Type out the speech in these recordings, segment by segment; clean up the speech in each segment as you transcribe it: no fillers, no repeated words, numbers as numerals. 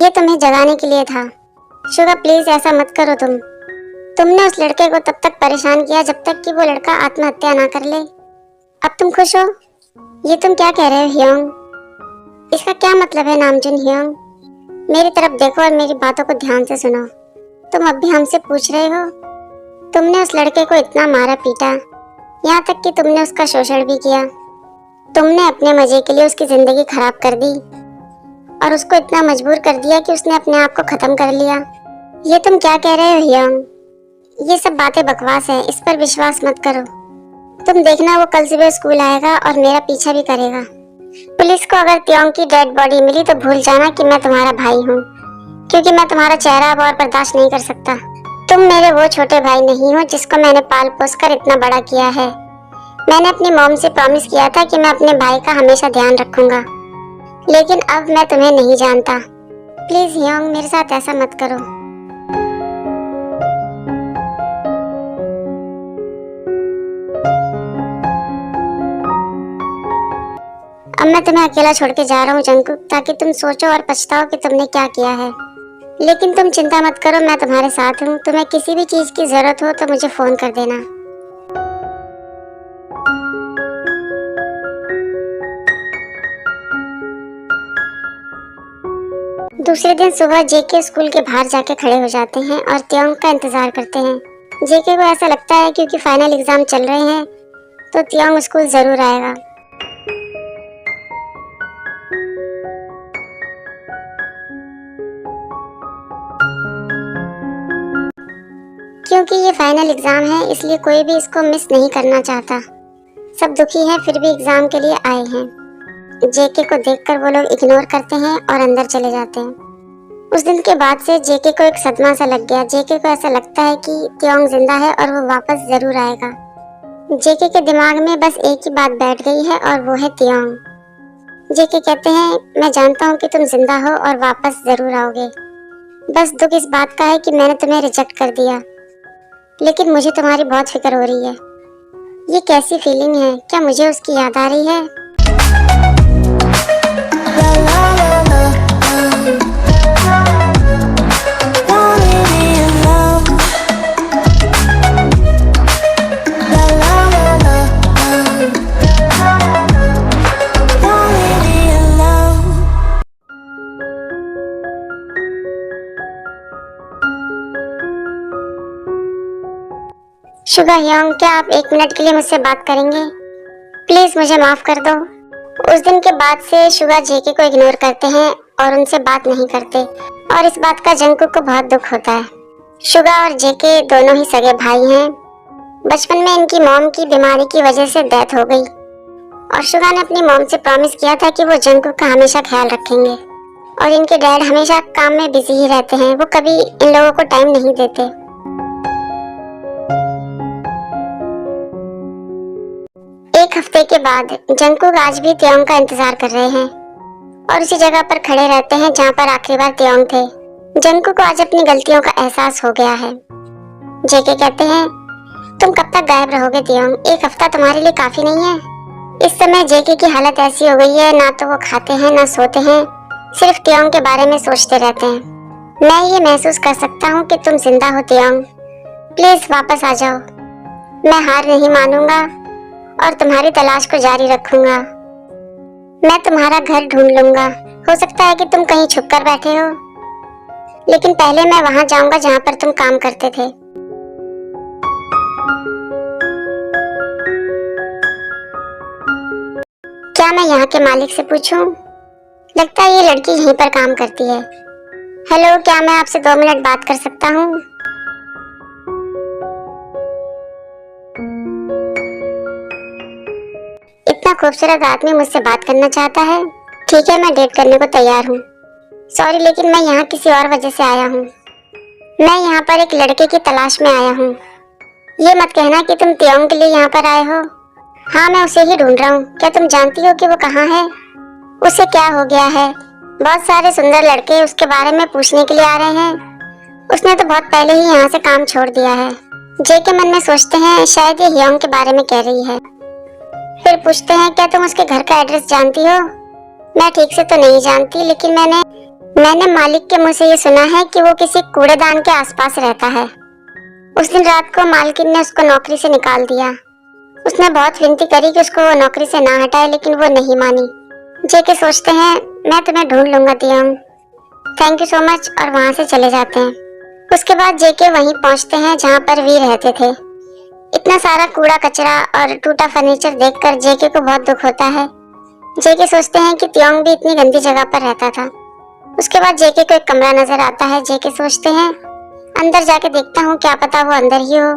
ये तुम्हें जगाने के लिए था। शुगा प्लीज ऐसा मत करो तुमने उस लड़के को तब तक परेशान किया जब तक कि वो लड़का आत्महत्या ना कर ले। अब तुम खुश हो? ये तुम क्या कह रहे हो ह्योंग? इसका क्या मतलब है नामजुन ह्योंग? मेरी तरफ देखो और मेरी बातों को ध्यान से सुनो। तुम अब भी हमसे पूछ रहे हो? तुमने उस लड़के को इतना मारा पीटा, यहाँ तक कि तुमने उसका शोषण भी किया। तुमने अपने मजे के लिए उसकी जिंदगी खराब कर दी और उसको इतना मजबूर कर दिया कि उसने अपने आप को खत्म कर लिया। ये तुम क्या कह रहे हो ह्योंग? ये सब बातें बकवास है, इस पर विश्वास मत करो। तुम देखना वो कल सुबह स्कूल आएगा और मेरा पीछा भी करेगा। पुलिस को अगर त्योंग की डेड बॉडी मिली तो भूल जाना कि मैं तुम्हारा भाई हूँ, क्योंकि मैं तुम्हारा चेहरा अब और बर्दाश्त नहीं कर सकता। तुम मेरे वो छोटे भाई नहीं हो जिसको मैंने पाल पोस कर इतना बड़ा किया है। मैंने अपनी मॉम से प्रॉमिस किया था कि मैं अपने भाई का हमेशा ध्यान रखूंगा, लेकिन अब मैं तुम्हें नहीं जानता। प्लीज ह्योंग, मेरे साथ ऐसा मत करो। अब मैं तुम्हें अकेला छोड़ के जा रहा हूँ जंगकुक, ताकि तुम सोचो और पछताओ कि तुमने क्या किया है। लेकिन तुम चिंता मत करो, मैं तुम्हारे साथ हूँ। तुम्हें किसी भी चीज की जरूरत हो तो मुझे फोन कर देना। दूसरे दिन सुबह जेके स्कूल के बाहर जाके खड़े हो जाते हैं और त्योंग का इंतजार करते हैं। जेके को ऐसा लगता है क्योंकि फाइनल एग्जाम चल रहे हैं तो त्योंग स्कूल जरूर आएगा। क्योंकि ये फाइनल एग्जाम है इसलिए कोई भी इसको मिस नहीं करना चाहता। सब दुखी हैं फिर भी एग्जाम के लिए आए हैं। जेके को देखकर वो लोग इग्नोर करते हैं और अंदर चले जाते हैं। उस दिन के बाद से जेके को एक सदमा सा लग गया। जेके को ऐसा लगता है कि त्योंग जिंदा है और वो वापस जरूर आएगा। जेके के दिमाग में बस एक ही बात बैठ गई है और वो है त्योंग। जेके कहते हैं, मैं जानता हूँ कि तुम जिंदा हो और वापस जरूर आओगे। बस दुख इस बात का है कि मैंने तुम्हें रिजेक्ट कर दिया, लेकिन मुझे तुम्हारी बहुत फिक्र हो रही है। ये कैसी फीलिंग है? क्या मुझे उसकी याद आ रही है? शुगा ह्योंग, क्या आप 1 मिनट के लिए मुझसे बात करेंगे? प्लीज मुझे माफ कर दो। उस दिन के बाद से शुगा जेके को इग्नोर करते हैं और उनसे बात नहीं करते और इस बात का जंगकुक को बहुत दुख होता है। शुगा और जेके दोनों ही सगे भाई हैं। बचपन में इनकी मॉम की बीमारी की वजह से डेथ हो गई और शुगा ने अपनी मॉम से प्रॉमिस किया था कि वो जंगकुक का हमेशा ख्याल रखेंगे। और इनके डैड हमेशा काम में बिजी ही रहते हैं, वो कभी इन लोगों को टाइम नहीं देते। एक हफ्ते के बाद जंगकुक आज भी त्योंग का इंतजार कर रहे हैं और उसी जगह पर खड़े रहते हैं जहाँ पर आखिरी बार त्योंग थे। जंगकुक को आज अपनी गलतियों का एहसास हो गया है। जेके कहते हैं, तुम कब तक गायब रहोगे त्योंग? 1 हफ्ता तुम्हारे लिए काफी नहीं है? इस समय जेके की हालत ऐसी हो गई है, ना तो वो खाते हैं ना सोते हैं, सिर्फ त्योंग के बारे में सोचते रहते हैं। मैं ये महसूस कर सकता हूँ कि तुम जिंदा हो त्योंग। प्लीज वापस आ जाओ। मैं हार नहीं मानूंगा और तुम्हारी तलाश को जारी रखूंगा। मैं तुम्हारा घर ढूंढ लूंगा। हो सकता है कि तुम कहीं छुप कर बैठे हो, लेकिन पहले मैं वहां जाऊंगा जहां पर तुम काम करते थे। क्या मैं यहाँ के मालिक से पूछूं? लगता है ये लड़की यहीं पर काम करती है। हेलो, क्या मैं आपसे 2 मिनट बात कर सकता हूँ? इतना खूबसूरत आदमी मुझसे बात करना चाहता है। ठीक है, मैं डेट करने को तैयार हूँ। सॉरी, लेकिन मैं यहाँ किसी और वजह से आया हूँ। मैं यहाँ पर एक लड़के की तलाश में आया हूँ। ये मत कहना कि तुम त्योंग के लिए यहाँ पर आए हो। हाँ, मैं उसे ही ढूंढ रहा हूँ। क्या तुम जानती हो कि वो कहाँ है? उसे क्या हो गया है? बहुत सारे सुंदर लड़के उसके बारे में पूछने के लिए आ रहे हैं। उसने तो बहुत पहले ही यहाँ से काम छोड़ दिया है। जेके मन में सोचते हैं शायद ये ह्योंग के बारे में कह रही है। फिर पूछते हैं, क्या तुम उसके घर का एड्रेस जानती हो? मैं ठीक से तो नहीं जानती, लेकिन मैंने मैंने मालिक के मुंह से ये सुना है कि वो किसी कूड़ेदान के आसपास रहता है। उस दिन रात को मालकिन ने उसको नौकरी से निकाल दिया। उसने बहुत विनती करी कि उसको वो नौकरी से ना हटाए, लेकिन वो नहीं मानी। जेके सोचते हैं मैं तुम्हें ढूंढ लूंगा तियोंग, थैंक यू सो मच, और वहां से चले जाते हैं। उसके बाद जेके वहीं पहुंचते हैं जहां पर वी रहते थे। इतना सारा कूड़ा कचरा और टूटा फर्नीचर देखकर जेके को बहुत दुख होता है। जेके सोचते हैं कि तियोंग भी इतनी गंदी जगह पर रहता था। उसके बाद जेके को एक कमरा नजर आता है। जेके सोचते हैं अंदर जाके देखता हूँ, क्या पता वो अंदर ही हो।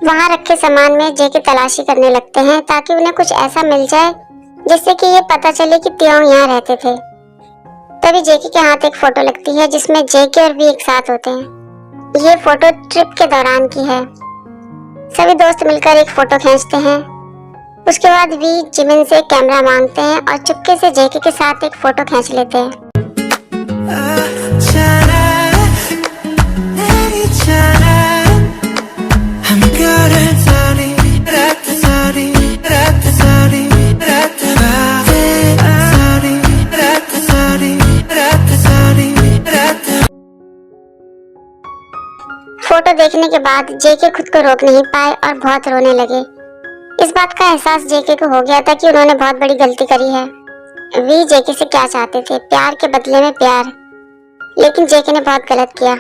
वहां रखे सामान में जेके तलाशी करने लगते हैं ताकि उन्हें कुछ ऐसा मिल जाए जिससे कि ये पता चले कि तियोंग यहाँ रहते थे। तभी जेके के हाथ एक फोटो लगती है जिसमें जेके और वी एक साथ होते हैं। ये फोटो ट्रिप के दौरान की है। सभी दोस्त मिलकर एक फोटो खींचते हैं। उसके बाद वी जिमिन से कैमरा मांगते हैं और चुपके से जेके के साथ एक फोटो खींच लेते हैं। फोटो देखने के बाद जेके खुद को रोक नहीं पाए और बहुत रोने लगे। इस बात का एहसास जेके को हो गया था कि उन्होंने बहुत बड़ी गलती करी है। वी जेके से क्या चाहते थे? प्यार के बदले में प्यार, लेकिन जेके ने बहुत गलत किया।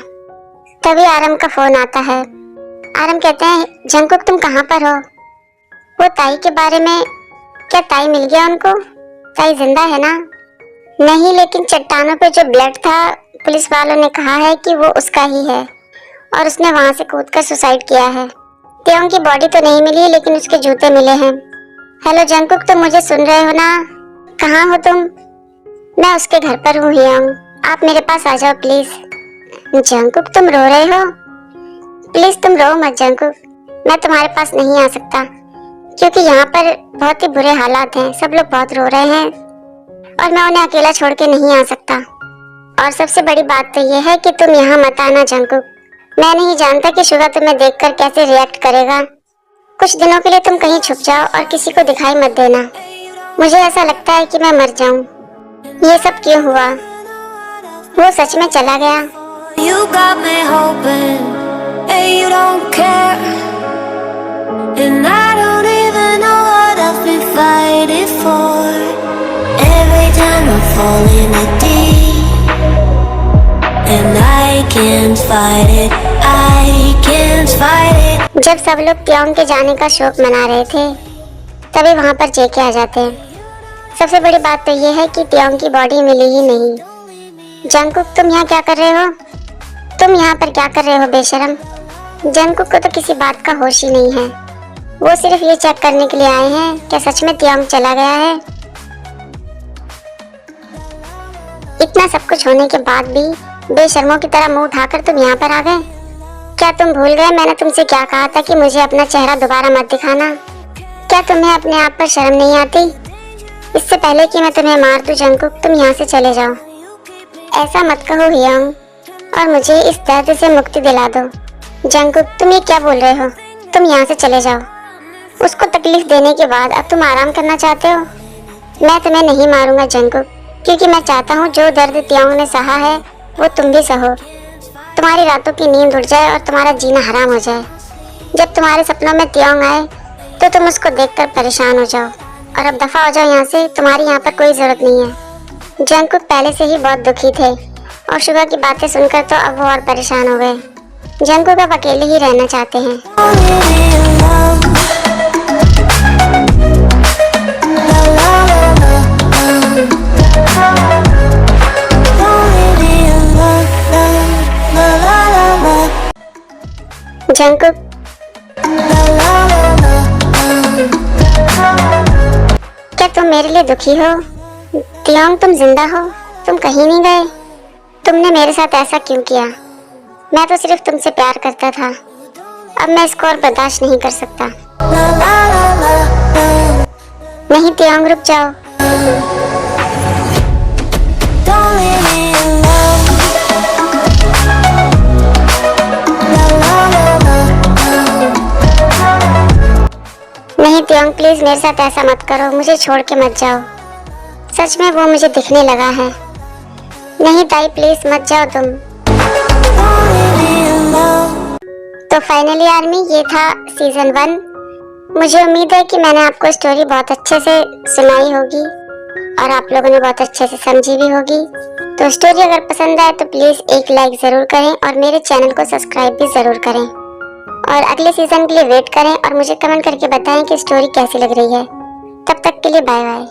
तभी आरम का फोन आता है। आरम कहते हैं जंगकुक तुम कहाँ पर हो? वो ताई के बारे में, क्या ताई मिल गया उनको? ताई जिंदा है ना? नहीं, लेकिन चट्टानों पे जो ब्लड था पुलिस वालों ने कहा है कि वो उसका ही है और उसने वहां से कूदकर सुसाइड किया है। तियोंग की बॉडी तो नहीं मिली, लेकिन उसके जूते मिले हैं। हेलो जंगकुक, तुम मुझे सुन रहे हो ना? कहाँ हो तुम? मैं उसके घर पर हूँ हियोंग, आप मेरे पास आ जाओ प्लीज। जंगकुक तुम रो रहे हो? प्लीज तुम रो मत जंगकुक, मैं तुम्हारे पास नहीं आ सकता क्योंकि यहाँ पर बहुत ही बुरे हालात हैं। सब लोग बहुत रो रहे हैं और मैं उन्हें अकेला छोड़ के नहीं आ सकता। और सबसे बड़ी बात तो ये है कि तुम यहाँ मत आना जंगकुक। मैं नहीं जानता कि शुगा तुम्हें देखकर कैसे रिएक्ट करेगा। कुछ दिनों के लिए तुम कहीं छुप जाओ और किसी को दिखाई मत देना। मुझे ऐसा लगता है कि मैं मर जाऊं। ये सब क्यों हुआ? वो सच में चला गया। You got me hoping, and you don't care, and I don't even know what I've been fighting for. Every time I fall in a deep, and I can't fight it, I can't fight it. जब सब लोग तियोंग के जाने का शोक मना रहे थे, तभी वहाँ पर जेके आ जाते हैं। सबसे बड़ी बात तो ये है कि तियोंग की बॉडी मिली ही नहीं। जंगकुक तुम यहाँ क्या कर रहे हो? तुम यहाँ पर क्या कर रहे हो बेशरम? जंगकुक को तो किसी बात का होश ही नहीं है। वो सिर्फ ये चेक करने के लिए आए हैं क्या सच में तियोंग चला गया है। इतना सब कुछ होने के बाद भी बेशर्मों की तरह मुंह उठाकर तुम यहाँ पर आ गए। क्या तुम भूल गए मैंने तुमसे क्या कहा था कि मुझे अपना चेहरा दोबारा मत दिखाना? क्या तुम्हें अपने आप पर शर्म नहीं आती? इससे पहले कि मैं तुम्हें मार दूं जंगकुक, तुम यहाँ से चले जाओ। ऐसा मत कहो हियोंग, और मुझे इस दर्द से मुक्ति दिला दो। जंगकुक तुम ये क्या बोल रहे हो? तुम यहाँ से चले जाओ। उसको तकलीफ देने के बाद अब तुम आराम करना चाहते हो? मैं तुम्हें नहीं मारूंगा जंगकुक, क्योंकि मैं चाहता हूँ जो दर्द तियोंग ने सहा है वो तुम भी सहो। तुम्हारी रातों की नींद उड़ जाए और तुम्हारा जीना हराम हो जाए। जब तुम्हारे सपनों में तियोंग आए तो तुम उसको देखकर परेशान हो जाओ। और अब दफा हो जाओ यहाँ से, तुम्हारी यहाँ पर कोई जरूरत नहीं है। जंगकुक पहले से ही बहुत दुखी थे और शुगा की बातें सुनकर तो अब वो और परेशान हो गए। जंगकुक अब अकेले ही रहना चाहते हैं। जंगकुक क्या तुम मेरे लिए दुखी हो? तियोंग तुम जिंदा हो? तुम कहीं नहीं गए? तुमने मेरे साथ ऐसा क्यों किया? मैं तो सिर्फ तुमसे प्यार करता था। अब मैं इसको और बर्दाश्त नहीं कर सकता। नहीं तियोंग रुक जाओ। त्योंग प्लीज मेरे साथ ऐसा मत करो, मुझे छोड़ के मत जाओ। सच में वो मुझे दिखने लगा है। नहीं ताई प्लीज मत जाओ तुम। तो फाइनली आर्मी ये था सीजन 1। मुझे उम्मीद है कि मैंने आपको स्टोरी बहुत अच्छे से सुनाई होगी और आप लोगों ने बहुत अच्छे से समझी भी होगी। तो स्टोरी अगर पसंद आए तो प्लीज एक लाइक जरूर करें और मेरे चैनल को सब्सक्राइब भी जरूर करें और अगले सीजन के लिए वेट करें और मुझे कमेंट करके बताएं कि स्टोरी कैसी लग रही है। तब तक के लिए बाय बाय।